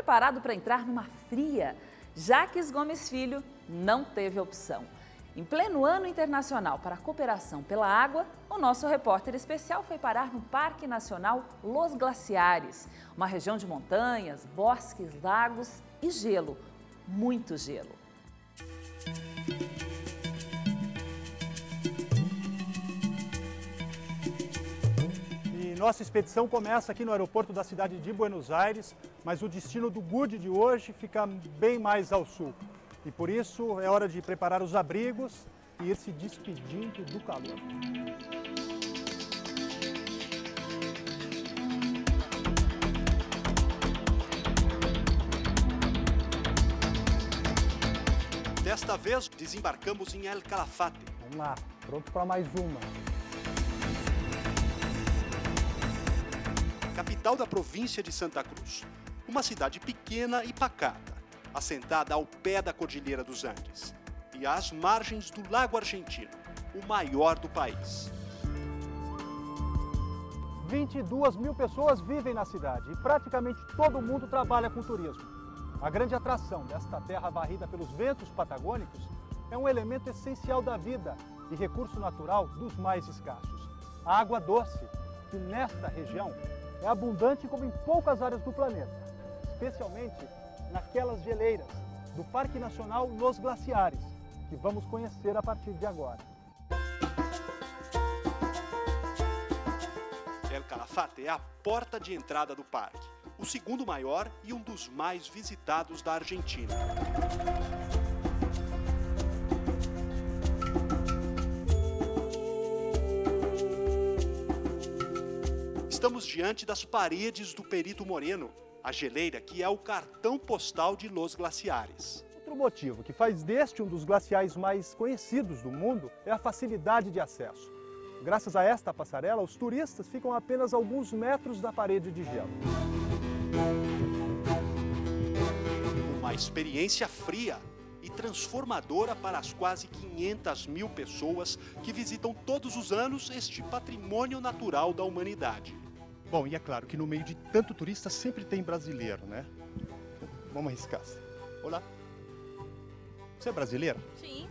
preparado para entrar numa fria? Jacques Gomes Filho não teve opção. Em pleno ano internacional para a cooperação pela água, o nosso repórter especial foi parar no Parque Nacional Los Glaciares, uma região de montanhas, bosques, lagos e gelo, muito gelo. E nossa expedição começa aqui no aeroporto da cidade de Buenos Aires, mas o destino do Good de hoje fica bem mais ao sul. E por isso é hora de preparar os abrigos e ir se despedindo do calor. Desta vez, desembarcamos em El Calafate. Vamos lá, pronto para mais uma. Capital da província de Santa Cruz. Uma cidade pequena e pacata, assentada ao pé da Cordilheira dos Andes e às margens do Lago Argentino, o maior do país. 22 mil pessoas vivem na cidade e praticamente todo mundo trabalha com turismo. A grande atração desta terra varrida pelos ventos patagônicos é um elemento essencial da vida e recurso natural dos mais escassos. A água doce, que nesta região é abundante como em poucas áreas do planeta, especialmente naquelas geleiras do Parque Nacional Los Glaciares, que vamos conhecer a partir de agora. El Calafate é a porta de entrada do parque, o segundo maior e um dos mais visitados da Argentina. Estamos diante das paredes do Perito Moreno, a geleira que é o cartão postal de Los Glaciares. Outro motivo que faz deste um dos glaciais mais conhecidos do mundo é a facilidade de acesso. Graças a esta passarela, os turistas ficam a apenas alguns metros da parede de gelo. Uma experiência fria e transformadora para as quase 500 mil pessoas que visitam todos os anos este patrimônio natural da humanidade. Bom, e é claro que no meio de tanto turista sempre tem brasileiro, né? Vamos arriscar. Olá. Você é brasileira? Sim.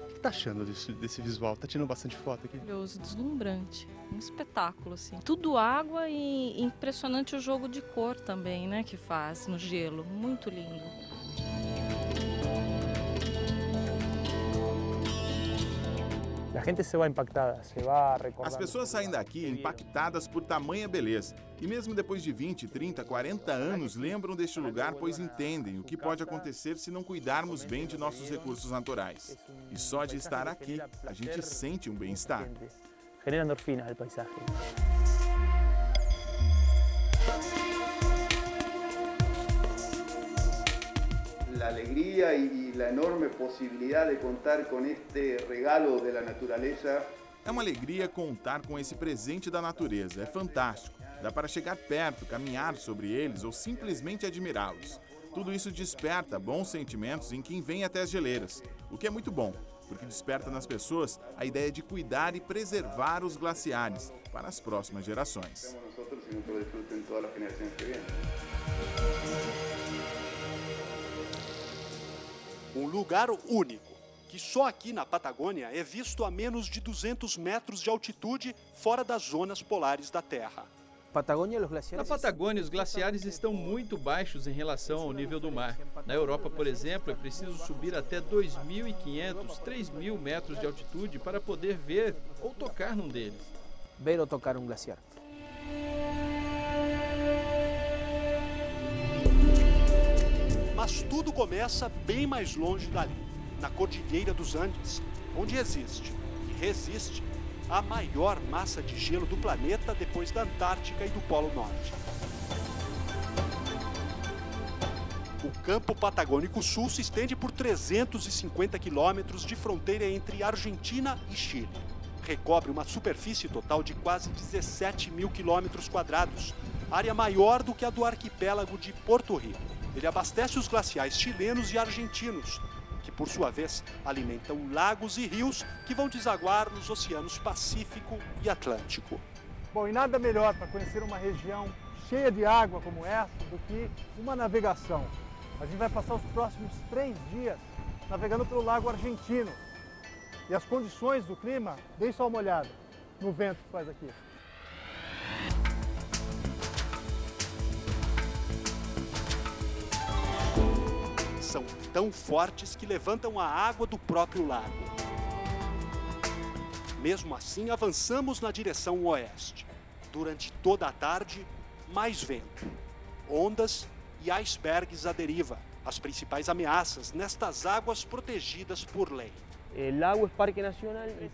O que tá achando desse visual? Tá tirando bastante foto aqui? Maravilhoso, deslumbrante. Um espetáculo, assim. Tudo água e impressionante o jogo de cor também, né? Que faz no gelo. Muito lindo. As pessoas saem daqui impactadas por tamanha beleza. E mesmo depois de 20, 30, 40 anos, lembram deste lugar, pois entendem o que pode acontecer se não cuidarmos bem de nossos recursos naturais. E só de estar aqui, a gente sente um bem-estar. Genera endorfinas el paisaje. La alegría y la enorme posibilidad de contar con este regalo de la naturaleza. É uma alegria contar com esse presente da natureza, é fantástico. Dá para chegar perto, caminhar sobre eles ou simplesmente admirá-los. Tudo isso desperta bons sentimentos em quem vem até as geleiras, o que é muito bom, porque desperta nas pessoas a ideia de cuidar e preservar os glaciares para as próximas gerações. Um lugar único, que só aqui na Patagônia é visto a menos de 200 metros de altitude fora das zonas polares da Terra. Na Patagônia, os glaciares estão muito baixos em relação ao nível do mar. Na Europa, por exemplo, é preciso subir até 2.500, 3.000 metros de altitude para poder ver ou tocar num deles. Ver ou tocar um glaciar. Mas tudo começa bem mais longe dali, na Cordilheira dos Andes, onde existe e resiste a maior massa de gelo do planeta depois da Antártica e do Polo Norte. O Campo Patagônico Sul se estende por 350 quilômetros de fronteira entre Argentina e Chile. Recobre uma superfície total de quase 17 mil quilômetros quadrados, área maior do que a do arquipélago de Porto Rico. Ele abastece os glaciais chilenos e argentinos, que por sua vez alimentam lagos e rios que vão desaguar nos oceanos Pacífico e Atlântico. Bom, e nada melhor para conhecer uma região cheia de água como essa do que uma navegação. A gente vai passar os próximos 3 dias navegando pelo Lago Argentino. E as condições do clima, deem só uma olhada no vento que faz aqui. São tão fortes que levantam a água do próprio lago. Mesmo assim, avançamos na direção oeste. Durante toda a tarde, mais vento, ondas e icebergs à deriva, as principais ameaças nestas águas protegidas por lei.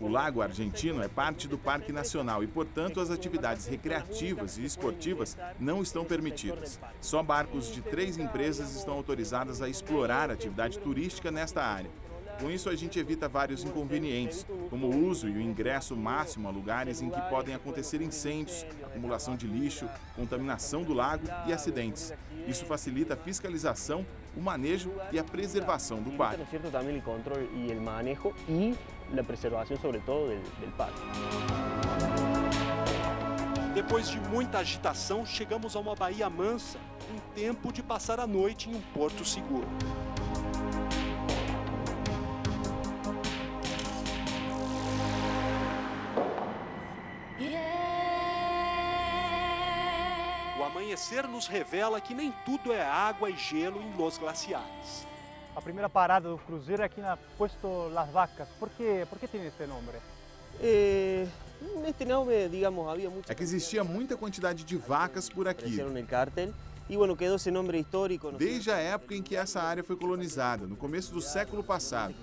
O Lago Argentino é parte do Parque Nacional e, portanto, as atividades recreativas e esportivas não estão permitidas. Só barcos de 3 empresas estão autorizadas a explorar a atividade turística nesta área. Com isso, a gente evita vários inconvenientes, como o uso e o ingresso máximo a lugares em que podem acontecer incêndios, acumulação de lixo, contaminação do lago e acidentes. Isso facilita a fiscalização, o manejo e a preservação do parque. Também o controle e o manejo e a preservação, sobretudo, do parque. Depois de muita agitação, chegamos a uma baía mansa, em tempo de passar a noite em um porto seguro. O amanhecer nos revela que nem tudo é água e gelo em Los Glaciares. A primeira parada do cruzeiro é aqui na Puesto Las Vacas. Por que tem esse nome? É que existia muita quantidade de vacas por aqui. Desde a época em que essa área foi colonizada, no começo do século passado.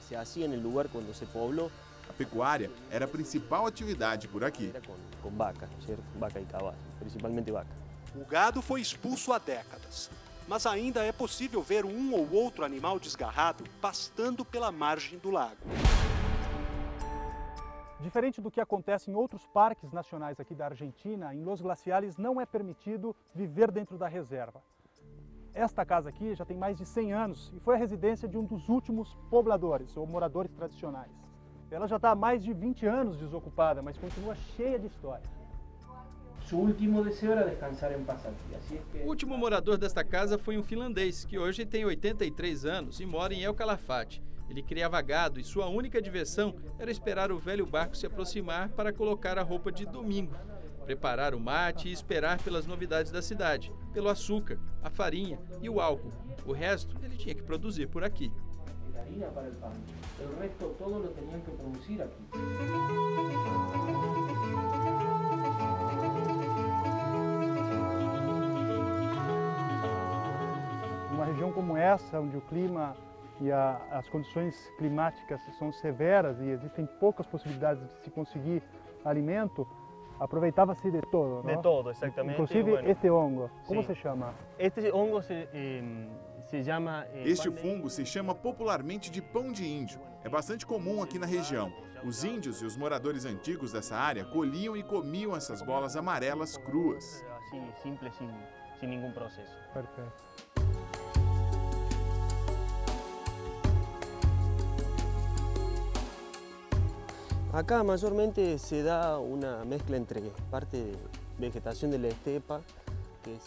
A pecuária era a principal atividade por aqui. Com vaca, vaca e cavalo, principalmente vaca. O gado foi expulso há décadas, mas ainda é possível ver um ou outro animal desgarrado pastando pela margem do lago. Diferente do que acontece em outros parques nacionais aqui da Argentina, em Los Glaciares não é permitido viver dentro da reserva. Esta casa aqui já tem mais de 100 anos e foi a residência de um dos últimos pobladores ou moradores tradicionais. Ela já está há mais de 20 anos desocupada, mas continua cheia de história. O último morador desta casa foi um finlandês, que hoje tem 83 anos e mora em El Calafate. Ele criava gado e sua única diversão era esperar o velho barco se aproximar para colocar a roupa de domingo, preparar o mate e esperar pelas novidades da cidade, pelo açúcar, a farinha e o álcool. O resto ele tinha que produzir por aqui. Uma região como essa, onde o clima e as condições climáticas são severas e existem poucas possibilidades de se conseguir alimento, aproveitava-se de todo, não? De todo, exatamente. Inclusive este hongo, como se chama? Este hongo se chama... Este fungo se chama popularmente de pão de índio. É bastante comum aqui na região. Os índios e os moradores antigos dessa área colhiam e comiam essas bolas amarelas cruas. Assim, simples, sem nenhum processo. Perfeito. Acá mayormente se dá uma mezcla entre parte de vegetação da estepa.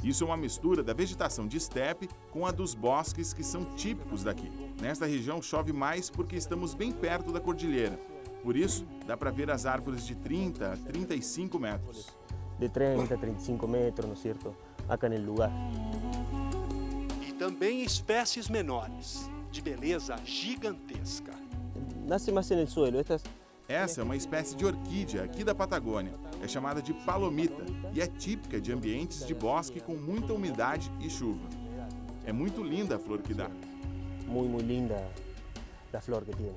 Isso é uma mistura da vegetação de estepe com a dos bosques que são típicos daqui. Nesta região chove mais porque estamos bem perto da cordilheira. Por isso, dá para ver as árvores de 30 a 35 metros. De 30 a 35 metros, não é certo? Acá no lugar. E também espécies menores, de beleza gigantesca. Nasce mais no suelo. Essa é uma espécie de orquídea aqui da Patagônia. É chamada de palomita e é típica de ambientes de bosque com muita umidade e chuva. É muito linda a flor que dá. Muito linda a flor que tem.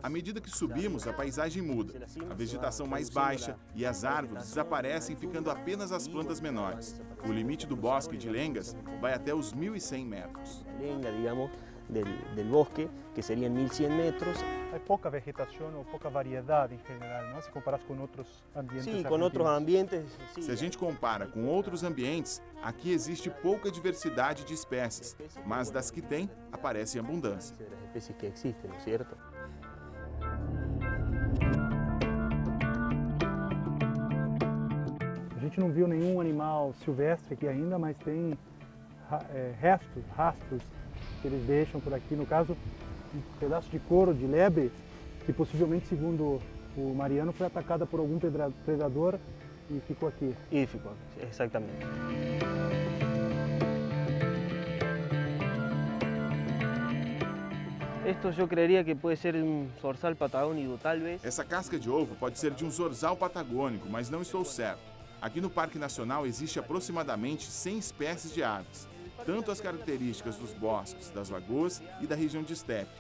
À medida que subimos, a paisagem muda. A vegetação mais baixa e as árvores desaparecem, ficando apenas as plantas menores. O limite do bosque de lengas vai até os 1.100 metros. Lenga, digamos, do bosque, que seriam 1.100 metros. A Hay poca vegetación o poca variedad en general, ¿no? Si comparas con otros ambientes. Sí, con otros ambientes. Sí. Se a gente compara com outros ambientes, aqui existe pouca diversidade de espécies, mas das que tem, aparece em abundância. Las especies que existen, ¿no es cierto? A gente não viu nenhum animal silvestre aqui ainda, mas tem rastros que eles deixam por aqui. No caso, um pedaço de couro de lebre, que possivelmente, segundo o Mariano, foi atacada por algum predador e ficou aqui. Y ficou, exatamente. Esto yo creería que puede ser un zorzal patagónico, tal vez. Essa casca de ovo pode ser de um zorzal patagônico, mas não estou certo. Aqui no Parque Nacional existe aproximadamente 100 espécies de aves, tanto as características dos bosques, das lagoas e da região de estepe.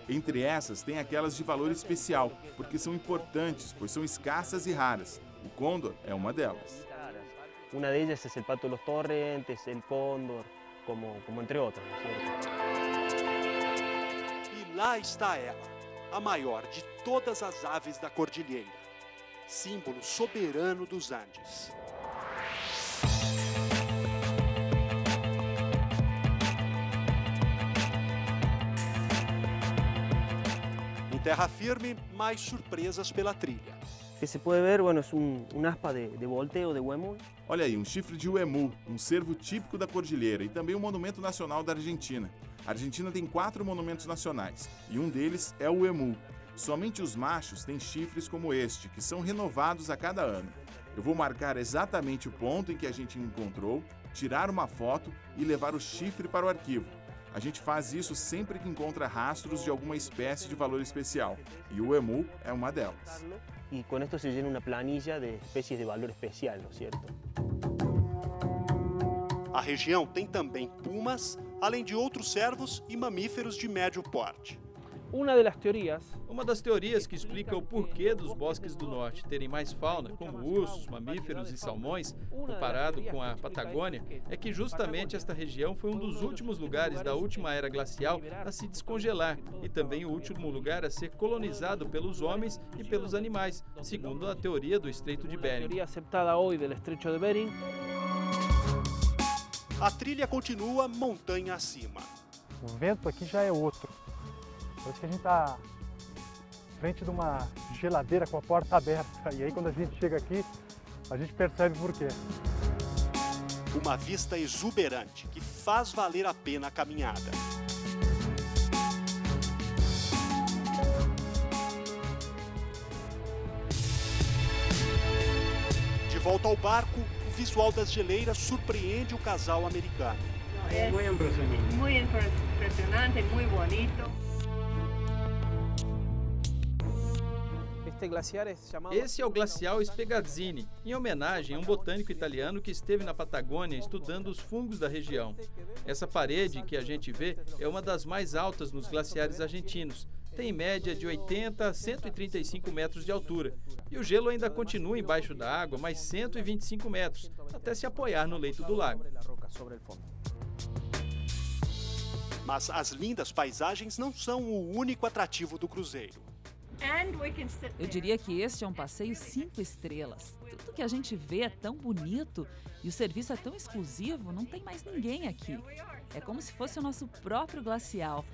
Entre essas, tem aquelas de valor especial, porque são importantes, pois são escassas e raras. O côndor é uma delas. Una de ellas es el pato de los torrentes, el cóndor, como entre otras, ¿no es cierto? E lá está ela, a maior de todas as aves da cordilheira, símbolo soberano dos Andes. Em terra firme, mais surpresas pela trilha. Que se puede ver, bueno, es un aspa de volteo de huemul. Olha aí, um chifre de uemu, um cervo típico da cordilheira e também um monumento nacional da Argentina. A Argentina tem 4 monumentos nacionais e um deles é o uemu. Somente os machos têm chifres como este, que são renovados a cada ano. Eu vou marcar exatamente o ponto em que a gente encontrou, tirar uma foto e levar o chifre para o arquivo. A gente faz isso sempre que encontra rastros de alguma espécie de valor especial, e o uemu é uma delas. Y con esto se llena una planilla de especies de valor especial, ¿no es cierto? A região tem também pumas, além de outros cervos e mamíferos de médio porte. Uma das teorias que explica o porquê dos bosques do norte terem mais fauna, como ursos, mamíferos e salmões, comparado com a Patagônia, é que justamente esta região foi um dos últimos lugares da última era glacial a se descongelar e também o último lugar a ser colonizado pelos homens e pelos animais, segundo a teoria do Estreito de Bering. A trilha continua montanha acima. O vento aqui já é outro. Parece que a gente está frente de uma geladeira com a porta aberta. E aí quando a gente chega aqui, a gente percebe por quê. Uma vista exuberante que faz valer a pena a caminhada. De volta ao barco, o visual das geleiras surpreende o casal americano. Muy impresionante. Muy impresionante, muy bonito. Esse é o glacial Spiegazzini, em homenagem a um botânico italiano que esteve na Patagônia estudando os fungos da região. Essa parede que a gente vê é uma das mais altas nos glaciares argentinos. Tem média de 80 a 135 metros de altura. E o gelo ainda continua embaixo da água mais 125 metros, até se apoiar no leito do lago. Mas as lindas paisagens não são o único atrativo do cruzeiro. Eu diria que este é um passeio 5 estrelas. Tudo que a gente vê é tão bonito e o serviço é tão exclusivo, não tem mais ninguém aqui. É como se fosse o nosso próprio glacial.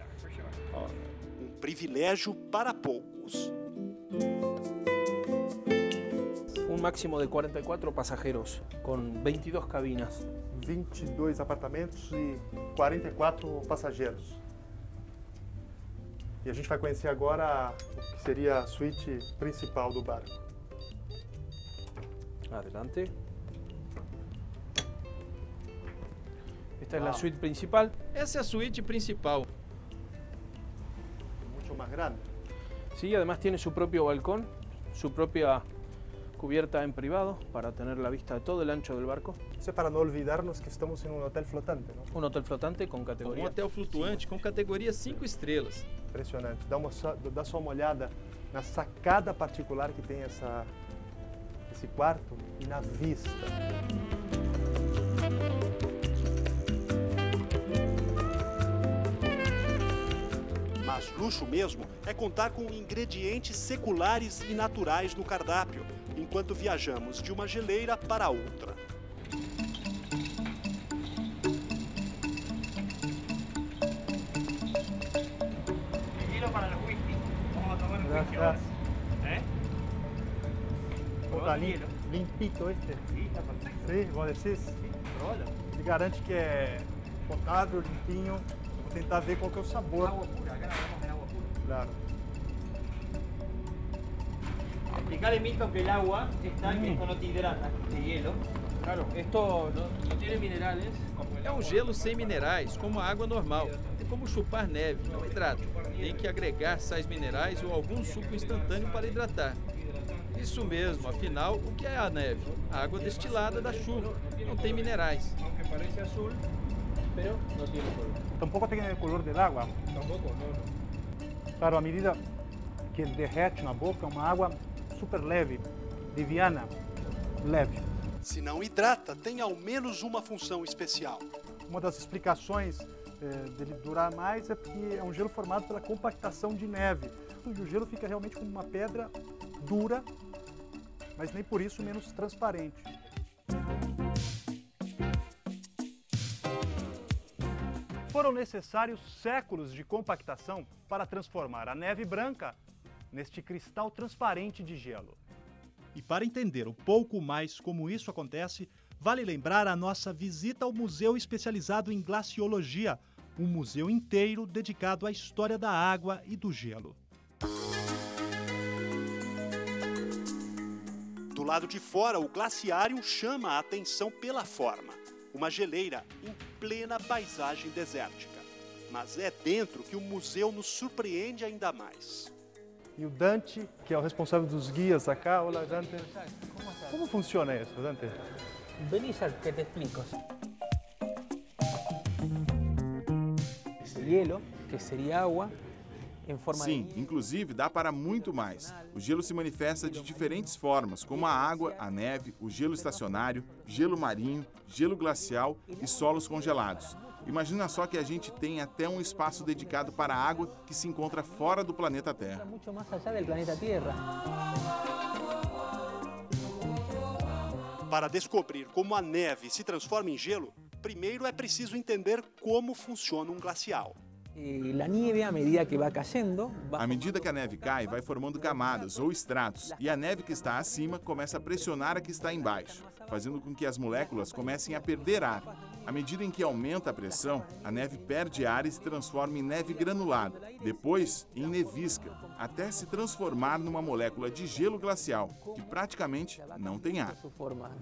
Um privilégio para poucos. Um máximo de 44 passageiros, com 22 cabinas. 22 apartamentos e 44 passageiros. E a gente vai conhecer agora o que seria a suíte principal do barco. Adelante. Esta é a suíte principal. Essa é a suíte principal. Muito mais grande. Sí, además tiene su propio balcón, su propia cubierta en privado para tener la vista de todo el ancho del barco. Isso é para não olvidarnos que estamos em um hotel flotante, não? Um hotel flotante com categoria. Um hotel flutuante com categoria 5 estrelas. Impressionante. Dá só uma olhada na sacada particular que tem esse quarto e na vista. Mas luxo mesmo é contar com ingredientes seculares e naturais no cardápio, enquanto viajamos de uma geleira para outra. Tá limpito este? Sim, tá perfeito. Sim, igual decís? Sim, olha. Ele garante que é potável, limpinho. Vou tentar ver qual que é o sabor. Agua pura, acá navegamos en agua pura. Claro. Explicarle, Milton, que el agua está, que esto no te hidrata, de hielo. Claro, esto no tiene minerales. É um gelo sem minerais, como a água normal. É como chupar neve, não hidrata. Tem que agregar sais minerais ou algum suco instantâneo para hidratar. Isso mesmo, afinal, o que é a neve? A água destilada da chuva. Não tem minerais. Aunque parece azul, pero no tiene color. Tampoco tiene el color del agua. Tampoco, no. Claro, à medida que ele derrete na boca, é uma água super leve, liviana, leve. Se não hidrata, tem ao menos uma função especial. Uma das explicações dele durar mais é porque é um gelo formado pela compactação de neve. O gelo fica realmente como uma pedra dura, mas nem por isso menos transparente. Foram necessários séculos de compactação para transformar a neve branca neste cristal transparente de gelo. E para entender um pouco mais como isso acontece, vale lembrar a nossa visita ao museu especializado em glaciologia, um museu inteiro dedicado à história da água e do gelo. Do lado de fora, o glaciário chama a atenção pela forma. Uma geleira em plena paisagem desértica. Mas é dentro que o museu nos surpreende ainda mais. E o Dante, que é o responsável dos guias acá. Olá, Dante. Como funciona isso, Dante? Vení, que te explico. Esse hielo, que seria água, Sim, inclusive dá para muito mais. O gelo se manifesta de diferentes formas, como a água, a neve, o gelo estacionário, gelo marinho, gelo glacial e solos congelados. Imagina só que a gente tem até um espaço dedicado para a água que se encontra fora do planeta Terra. Muito mais allá do planeta Terra. Para descobrir como a neve se transforma em gelo, primeiro é preciso entender como funciona um glacial. À medida que a neve cai, vai formando camadas ou estratos, e a neve que está acima começa a pressionar a que está embaixo, fazendo com que as moléculas comecem a perder ar. À medida em que aumenta a pressão, a neve perde ar e se transforma em neve granulada, depois em nevisca, até se transformar numa molécula de gelo glacial, que praticamente não tem ar.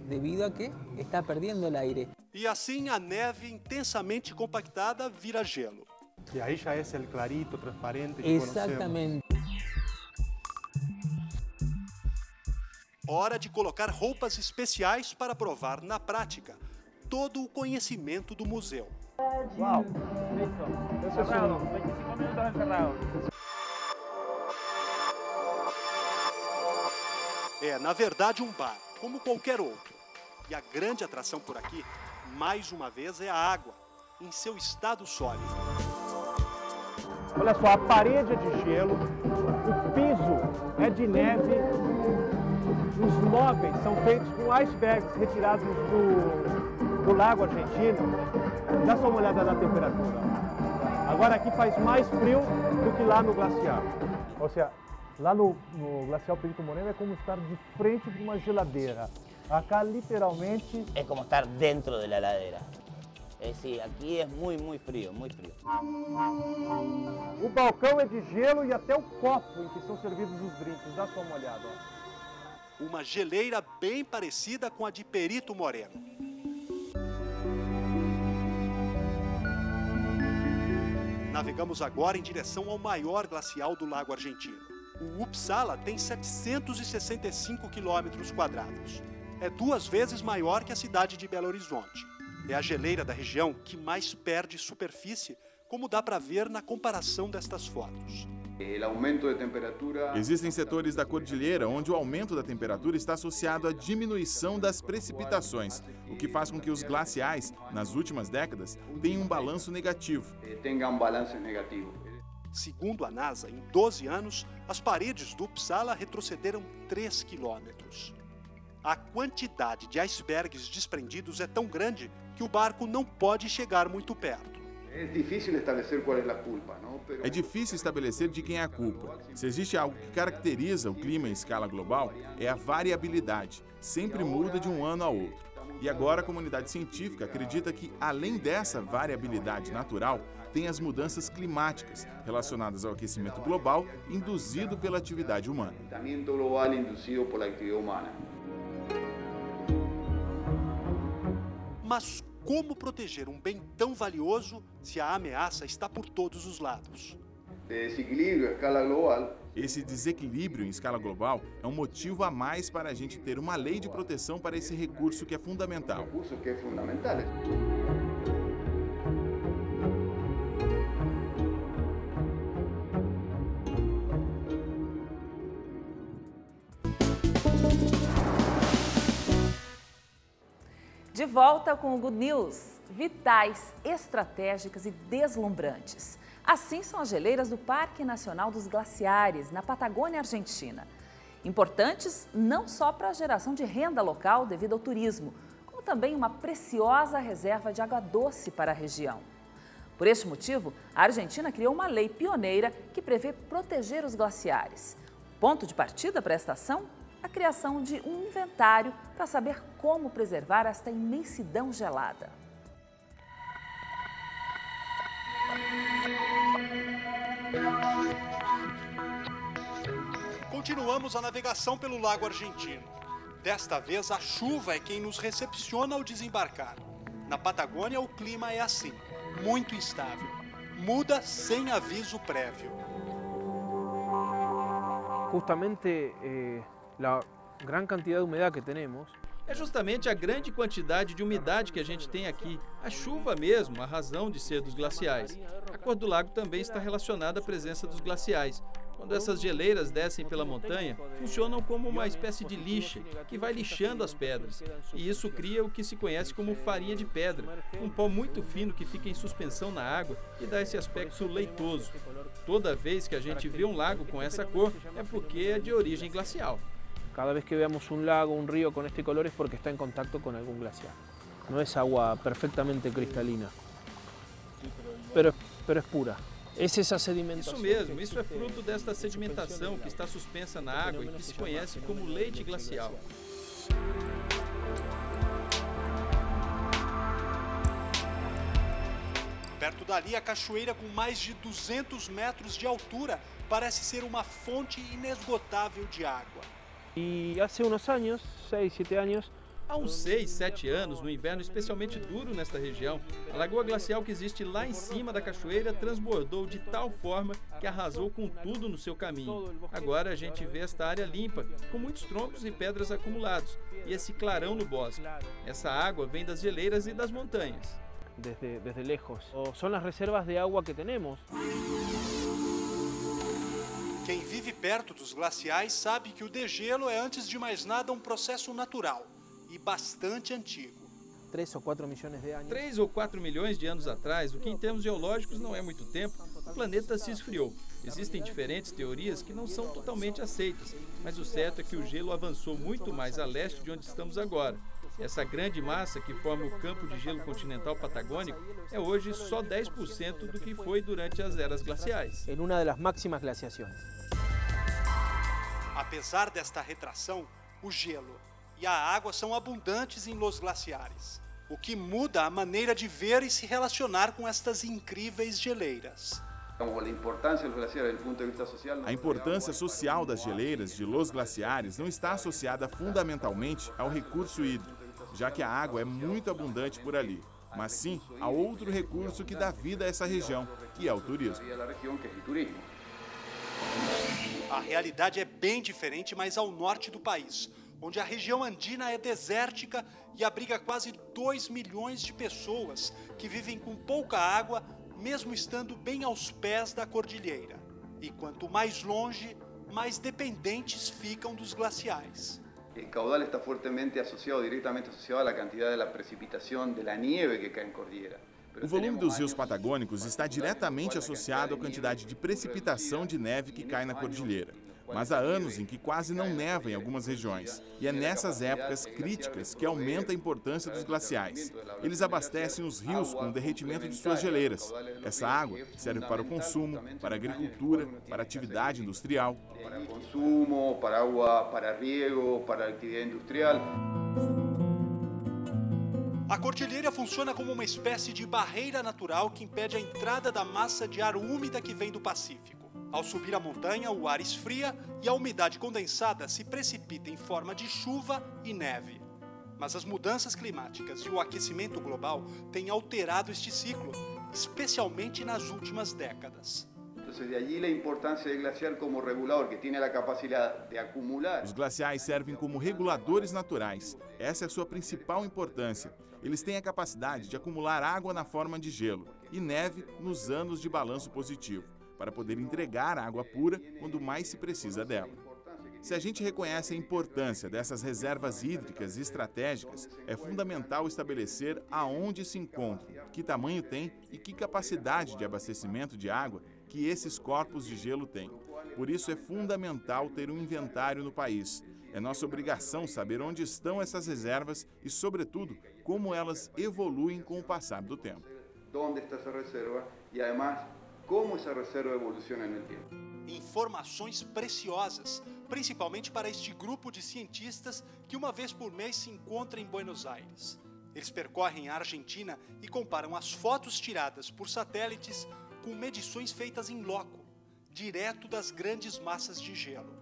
Devido a que está perdendo o aire. E assim a neve intensamente compactada vira gelo. E aí já é o clarito, transparente que Exatamente. Hora de colocar roupas especiais para provar na prática todo o conhecimento do museu. Uau! Cerrado, 25 minutos encerrado. É, na verdade, um bar, como qualquer outro. E a grande atração por aqui, mais uma vez, é a água, em seu estado sólido. Olha só, a parede é de gelo, o piso é de neve, os móveis são feitos com icebergs retirados do lago argentino. Dá só uma olhada na temperatura. Agora aqui faz mais frio do que lá no glaciar. Ou seja, lá no glacial Perito Moreno é como estar de frente de uma geladeira. Acá literalmente... É como estar dentro da geladeira. É sim, aqui é muito frio, muito frio. O balcão é de gelo e até o copo em que são servidos os drinks. Dá só uma olhada. Ó. Uma geleira bem parecida com a de Perito Moreno. Navegamos agora em direção ao maior glacial do Lago Argentino. O Uppsala tem 765 quilômetros quadrados. É 2 vezes maior que a cidade de Belo Horizonte. É a geleira da região que mais perde superfície, como dá para ver na comparação destas fotos. Existem setores da cordilheira onde o aumento da temperatura está associado à diminuição das precipitações, o que faz com que os glaciais, nas últimas décadas, tenham um balanço negativo. Segundo a NASA, em 12 anos, as paredes do Uppsala retrocederam 3 quilômetros. A quantidade de icebergs desprendidos é tão grande que o barco não pode chegar muito perto. É difícil estabelecer qual é a culpa, não? É difícil estabelecer de quem é a culpa. Se existe algo que caracteriza o clima em escala global, é a variabilidade. Sempre muda de um ano a outro. E agora a comunidade científica acredita que, além dessa variabilidade natural, tem as mudanças climáticas relacionadas ao aquecimento global induzido pela atividade humana. Aquecimento global induzido pela atividade humana. Mas como proteger um bem tão valioso se a ameaça está por todos os lados? Desequilíbrio a escala global. Esse desequilíbrio em escala global é um motivo a mais para a gente ter uma lei de proteção para esse recurso que é fundamental. Recurso que é fundamental. De volta com o Good News, vitais, estratégicas e deslumbrantes. Assim são as geleiras do Parque Nacional dos Glaciares, na Patagônia Argentina. Importantes não só para a geração de renda local devido ao turismo, como também uma preciosa reserva de água doce para a região. Por este motivo, a Argentina criou uma lei pioneira que prevê proteger os glaciares. Ponto de partida para esta ação? A criação de um inventário para saber como preservar esta imensidão gelada. Continuamos a navegação pelo Lago Argentino. Desta vez, a chuva é quem nos recepciona ao desembarcar. Na Patagônia, o clima é assim, muito instável. Muda sem aviso prévio. Justamente a grande quantidade de umidade que temos. É justamente a grande quantidade de umidade que a gente tem aqui. A chuva mesmo, a razão de ser dos glaciais. A cor do lago também está relacionada à presença dos glaciais. Quando essas geleiras descem pela montanha, funcionam como uma espécie de lixa, que vai lixando as pedras. E isso cria o que se conhece como farinha de pedra, um pó muito fino que fica em suspensão na água e dá esse aspecto leitoso. Toda vez que a gente vê um lago com essa cor, é porque é de origem glacial. Cada vez que veamos un lago, un río con este color es porque está en contacto con algún glaciar. No es agua perfectamente cristalina, pero es pura. Es esa sedimentación. Isso mesmo, isso é fruto desta sedimentação que está suspensa na água e que se conhece como leite glacial. Perto dali, a cachoeira com mais de 200 metros de altura parece ser uma fonte inesgotável de água. E há uns anos, 6, 7 anos, há uns 6, 7 anos, no inverno especialmente duro nesta região, a lagoa glacial que existe lá em cima da cachoeira transbordou de tal forma que arrasou com tudo no seu caminho. Agora a gente vê esta área limpa, com muitos troncos e pedras acumulados, e esse clarão no bosque. Essa água vem das geleiras e das montanhas. Desde lejos. São as reservas de água que temos. Quem vive perto dos glaciais sabe que o degelo é, antes de mais nada, um processo natural e bastante antigo. 3 ou 4 milhões de anos. 3 ou 4 milhões de anos atrás, o que em termos geológicos não é muito tempo, o planeta se esfriou. Existem diferentes teorias que não são totalmente aceitas, mas o certo é que o gelo avançou muito mais a leste de onde estamos agora. Essa grande massa que forma o campo de gelo continental patagônico é hoje só 10% do que foi durante as eras glaciais. Em uma das máximas glaciações. Apesar desta retração, o gelo e a água são abundantes em Los Glaciares, o que muda a maneira de ver e se relacionar com estas incríveis geleiras. A importância social das geleiras de Los Glaciares não está associada fundamentalmente ao recurso hídrico, já que a água é muito abundante por ali, mas sim a outro recurso que dá vida a essa região, que é o turismo. A realidade é bem diferente, mas ao norte do país, onde a região andina é desértica e abriga quase 2 milhões de pessoas que vivem com pouca água, mesmo estando bem aos pés da cordilheira. E quanto mais longe, mais dependentes ficam dos glaciais. O caudal está fortemente associado, diretamente associado à quantidade da precipitação, da neve que cai em cordilheira. O volume dos rios patagônicos está diretamente associado à quantidade de precipitação de neve que cai na cordilheira. Mas há anos em que quase não neva em algumas regiões. E é nessas épocas críticas que aumenta a importância dos glaciais. Eles abastecem os rios com o derretimento de suas geleiras. Essa água serve para o consumo, para a agricultura, para a atividade industrial. Para consumo, para água, para riego, para atividade industrial. A cordilheira funciona como uma espécie de barreira natural que impede a entrada da massa de ar úmida que vem do Pacífico. Ao subir a montanha, o ar esfria e a umidade condensada se precipita em forma de chuva e neve. Mas as mudanças climáticas e o aquecimento global têm alterado este ciclo, especialmente nas últimas décadas. Entonces, de allí la importancia del glaciar como regulador, que tiene la capacidad de acumular. Os glaciais servem como reguladores naturais. Essa é a sua principal importância. Eles têm a capacidade de acumular água na forma de gelo e neve nos anos de balanço positivo, para poder entregar água pura quando mais se precisa dela. Se a gente reconhece a importância dessas reservas hídricas estratégicas, é fundamental estabelecer aonde se encontram, que tamanho tem e que capacidade de abastecimento de água que esses corpos de gelo têm. Por isso é fundamental ter um inventário no país. É nossa obrigação saber onde estão essas reservas e, sobretudo, como elas evoluem com o passar do tempo. Onde está essa reserva e, además, como essa reserva evoluciona no tempo. Informações preciosas, principalmente para este grupo de cientistas que uma vez por mês se encontra em Buenos Aires. Eles percorrem a Argentina e comparam as fotos tiradas por satélites com medições feitas em loco, direto das grandes massas de gelo.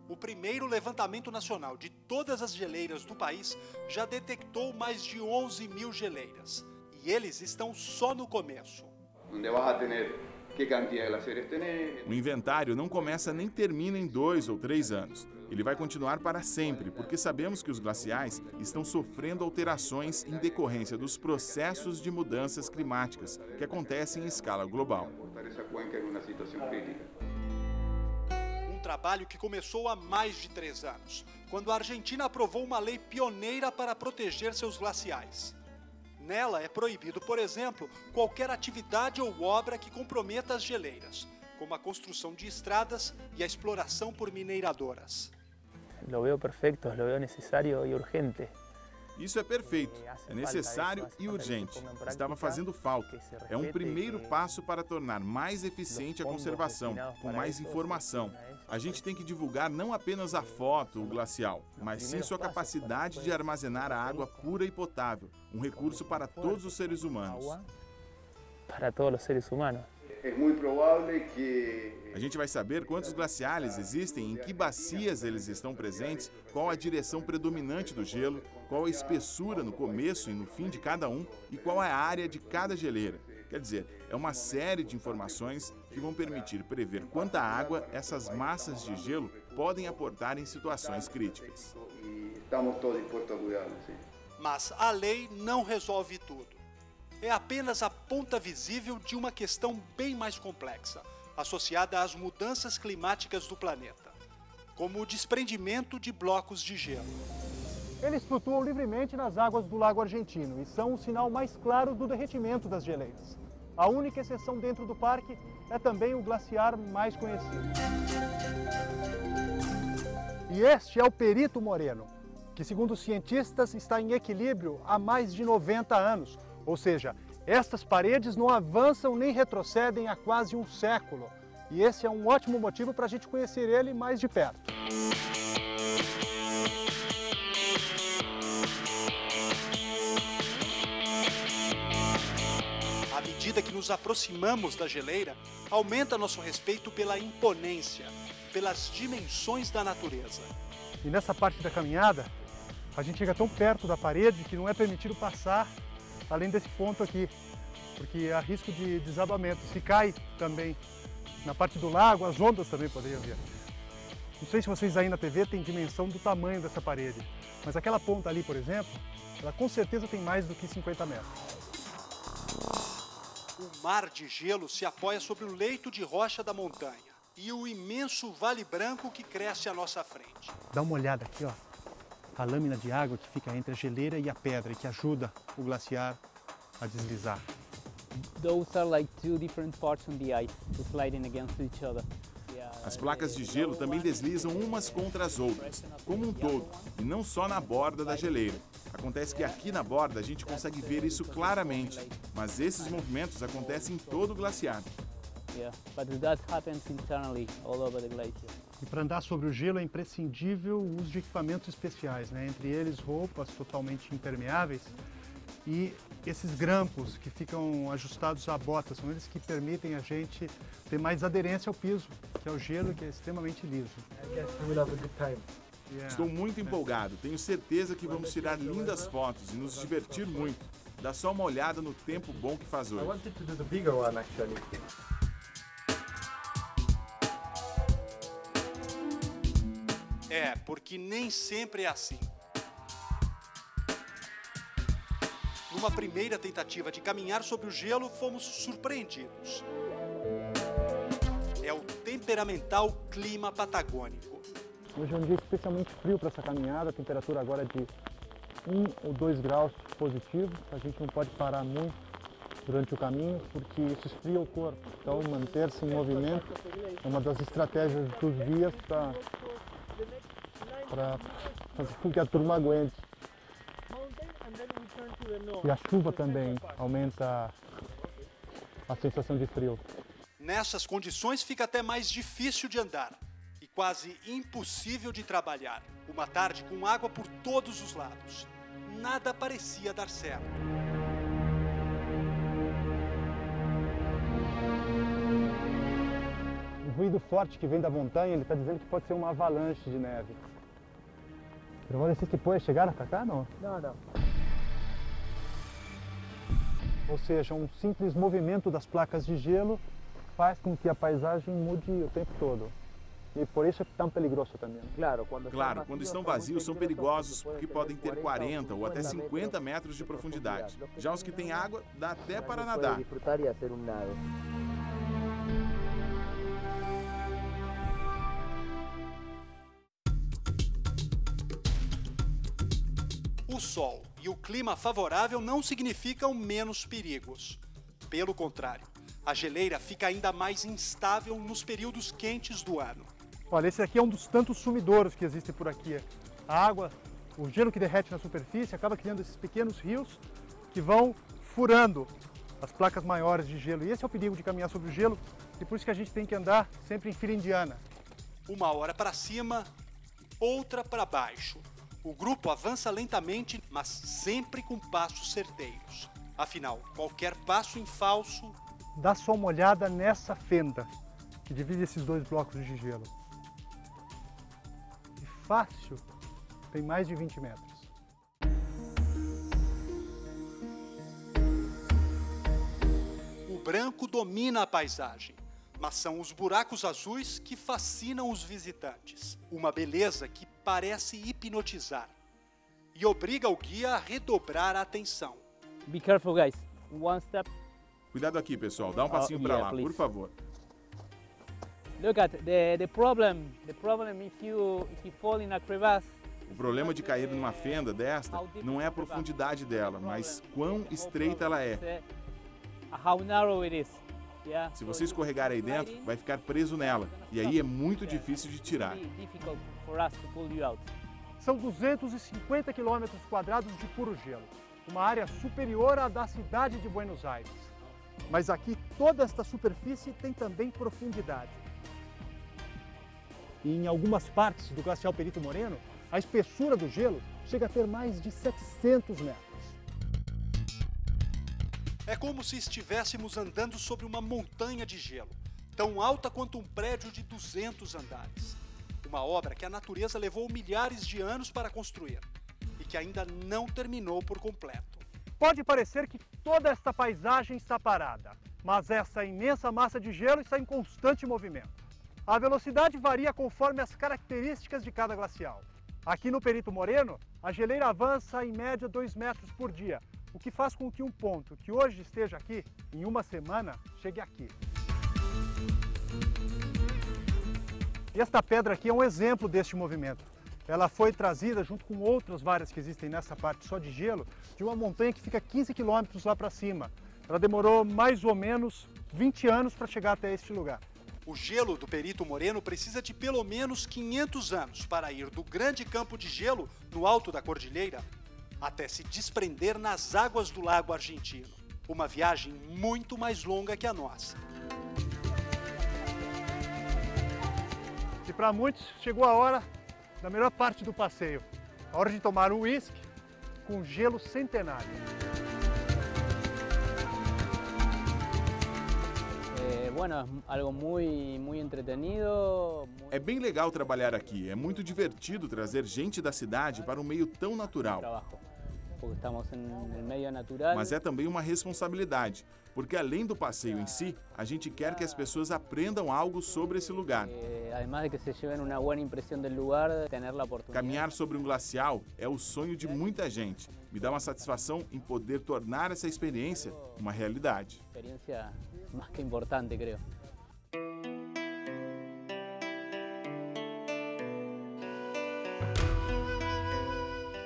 O primeiro levantamento nacional de todas as geleiras do país já detectou mais de 11 mil geleiras. E eles estão só no começo. Onde vas a ter que quantidade de glaciares tenés. O inventário não começa nem termina em 2 ou 3 anos. Ele vai continuar para sempre, porque sabemos que os glaciais estão sofrendo alterações em decorrência dos processos de mudanças climáticas que acontecem em escala global. Um trabalho que começou há mais de 3 anos, quando a Argentina aprovou uma lei pioneira para proteger seus glaciais. Nela é proibido, por exemplo, qualquer atividade ou obra que comprometa as geleiras, como a construção de estradas e a exploração por mineradoras. Lo veo perfecto, lo veo necesario e urgente. Isso é perfeito, é necessário e urgente. Estava fazendo falta. É um primeiro passo para tornar mais eficiente a conservação, com mais informação. A gente tem que divulgar não apenas a foto, o glacial, mas sim sua capacidade de armazenar a água pura e potável, um recurso para todos os seres humanos. Para todos os seres humanos. É muito provável que... A gente vai saber quantos glaciares existem, em que bacias eles estão presentes, qual a direção predominante do gelo, qual a espessura no começo e no fim de cada um e qual é a área de cada geleira. Quer dizer, é uma série de informações que vão permitir prever quanta água essas massas de gelo podem aportar em situações críticas. Estamos todos dispostos a cuidá-lo, sim. Mas a lei não resolve tudo. É apenas a ponta visível de uma questão bem mais complexa, associada às mudanças climáticas do planeta, como o desprendimento de blocos de gelo. Eles flutuam livremente nas águas do Lago Argentino e são o sinal mais claro do derretimento das geleiras. A única exceção dentro do parque é também o glaciar mais conhecido. E este é o Perito Moreno, que, segundo os cientistas, está em equilíbrio há mais de 90 anos. Ou seja, estas paredes não avançam nem retrocedem há quase um século. E esse é um ótimo motivo para a gente conhecer ele mais de perto. À medida que nos aproximamos da geleira, aumenta nosso respeito pela imponência, pelas dimensões da natureza. E nessa parte da caminhada, a gente chega tão perto da parede que não é permitido passar além desse ponto aqui, porque há risco de desabamento. Se cai também na parte do lago, as ondas também poderiam vir. Não sei se vocês aí na TV têm dimensão do tamanho dessa parede, mas aquela ponta ali, por exemplo, ela com certeza tem mais do que 50 metros. O mar de gelo se apoia sobre o leito de rocha da montanha e o imenso Vale Branco que cresce à nossa frente. Dá uma olhada aqui, ó. A lâmina de água que fica entre a geleira e a pedra e que ajuda o glaciar a deslizar. Those are like two different parts on the ice, sliding against each other. As placas de gelo também deslizam umas contra as outras, como um todo, e não só na borda da geleira. Acontece que aqui na borda a gente consegue ver isso claramente, mas esses movimentos acontecem em todo o glaciar. E para andar sobre o gelo é imprescindível o uso de equipamentos especiais, né? Entre eles roupas totalmente impermeáveis e esses grampos que ficam ajustados à bota, são eles que permitem a gente ter mais aderência ao piso, que é o gelo, que é extremamente liso. Estou muito empolgado, tenho certeza que vamos tirar lindas fotos e nos divertir muito. Dá só uma olhada no tempo bom que faz hoje. É, porque nem sempre é assim. Numa primeira tentativa de caminhar sobre o gelo, fomos surpreendidos. É o temperamental clima patagônico. Hoje é um dia especialmente frio para essa caminhada, a temperatura agora é de 1 ou 2 graus positivo. A gente não pode parar muito durante o caminho, porque isso esfria o corpo. Então, manter-se em movimento é uma das estratégias dos guias para fazer com que a turma aguente. E a chuva também aumenta a sensação de frio. Nessas condições fica até mais difícil de andar e quase impossível de trabalhar. Uma tarde com água por todos os lados. Nada parecia dar certo. Um ruído forte que vem da montanha, ele está dizendo que pode ser uma avalanche de neve. Pero vos decís que pode chegar até cá, não? Não. Ou seja, um simples movimento das placas de gelo faz com que a paisagem mude o tempo todo. E por isso é tão perigoso também. Claro, quando estão vazios são perigosos porque podem ter 40 ou até 50 metros de profundidade. Já os que têm água, dá até para nadar. O sol e o clima favorável não significam menos perigos. Pelo contrário, a geleira fica ainda mais instável nos períodos quentes do ano. Olha, esse aqui é um dos tantos sumidouros que existem por aqui. A água, o gelo que derrete na superfície acaba criando esses pequenos rios que vão furando as placas maiores de gelo. E esse é o perigo de caminhar sobre o gelo e por isso que a gente tem que andar sempre em fila indiana. Uma hora para cima, outra para baixo. O grupo avança lentamente, mas sempre com passos certeiros. Afinal, qualquer passo em falso... Dá só uma olhada nessa fenda que divide esses dois blocos de gelo. E fácil, tem mais de 20 metros. O branco domina a paisagem, mas são os buracos azuis que fascinam os visitantes. Uma beleza que parece hipnotizar e obriga o guia a redobrar a atenção. Be careful, guys. One step. Cuidado aqui, pessoal. Dá um passinho para lá, por favor. Look at the problem. The problem if you fall in a crevasse. O problema de cair numa fenda desta não é a profundidade dela, mas quão estreita ela é. How narrow it is. Se você escorregar aí dentro, vai ficar preso nela, e aí é muito difícil de tirar. São 250 quilômetros quadrados de puro gelo, uma área superior à da cidade de Buenos Aires. Mas aqui toda esta superfície tem também profundidade. E em algumas partes do glacial Perito Moreno, a espessura do gelo chega a ter mais de 700 metros. É como se estivéssemos andando sobre uma montanha de gelo, tão alta quanto um prédio de 200 andares. Uma obra que a natureza levou milhares de anos para construir e que ainda não terminou por completo. Pode parecer que toda esta paisagem está parada, mas essa imensa massa de gelo está em constante movimento. A velocidade varia conforme as características de cada glacial. Aqui no Perito Moreno, a geleira avança em média 2 metros por dia, o que faz com que um ponto que hoje esteja aqui, em uma semana, chegue aqui. E esta pedra aqui é um exemplo deste movimento. Ela foi trazida junto com outras várias que existem nessa parte só de gelo, de uma montanha que fica 15 quilômetros lá para cima. Ela demorou mais ou menos 20 anos para chegar até este lugar. O gelo do Perito Moreno precisa de pelo menos 500 anos para ir do grande campo de gelo no alto da cordilheira até se desprender nas águas do Lago Argentino. Uma viagem muito mais longa que a nossa. E para muitos chegou a hora da melhor parte do passeio. A hora de tomar um uísque com gelo centenário. Bueno, es algo muy entretenido. É bem legal trabalhar aqui. É muito divertido trazer gente da cidade para um meio tão natural. Porque estamos no meio natural. Mas é também uma responsabilidade, porque além do passeio em si, a gente quer que as pessoas aprendam algo sobre esse lugar. Además de que se lleven una buena impresión del lugar, tener la oportunidad. Caminhar sobre um glacial é o sonho de muita gente. Me dá uma satisfação em poder tornar essa experiência uma realidade. Experiência mais que importante, creio.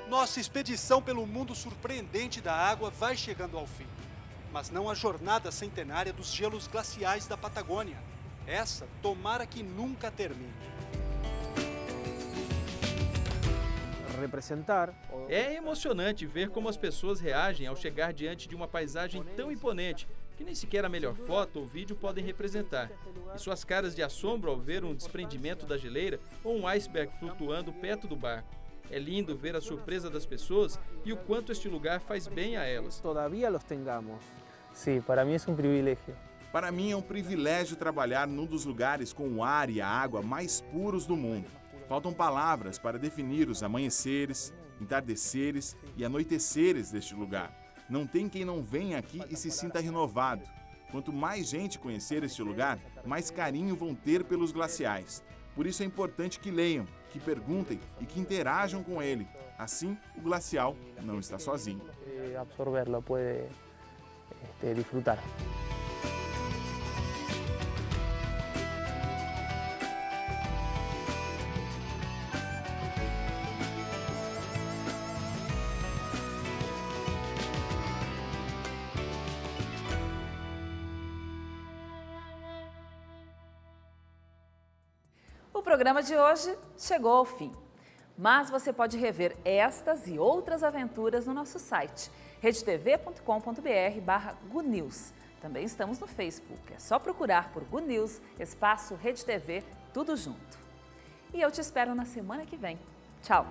Nossa expedição pelo mundo surpreendente da água vai chegando ao fim. Mas não a jornada centenária dos gelos glaciais da Patagônia. Essa, tomara que nunca termine. É emocionante ver como as pessoas reagem ao chegar diante de uma paisagem tão imponente que nem sequer a melhor foto ou vídeo podem representar. E suas caras de assombro ao ver um desprendimento da geleira ou um iceberg flutuando perto do barco. É lindo ver a surpresa das pessoas e o quanto este lugar faz bem a elas. Todavía los tengamos. Sí, para mí es un privilegio. Para mim é um privilégio trabalhar num dos lugares com o ar e a água mais puros do mundo. Faltam palavras para definir os amanheceres, entardeceres e anoiteceres deste lugar. Não tem quem não venha aqui e se sinta renovado. Quanto mais gente conhecer este lugar, mais carinho vão ter pelos glaciais. Por isso é importante que leiam, que perguntem e que interajam com ele. Assim, o glacial não está sozinho. Absorberlo, pode disfrutar. O programa de hoje chegou ao fim, mas você pode rever estas e outras aventuras no nosso site, redetv.com.br/GuNews. Também estamos no Facebook, é só procurar por GuNews, espaço Rede TV, tudo junto. E eu te espero na semana que vem. Tchau!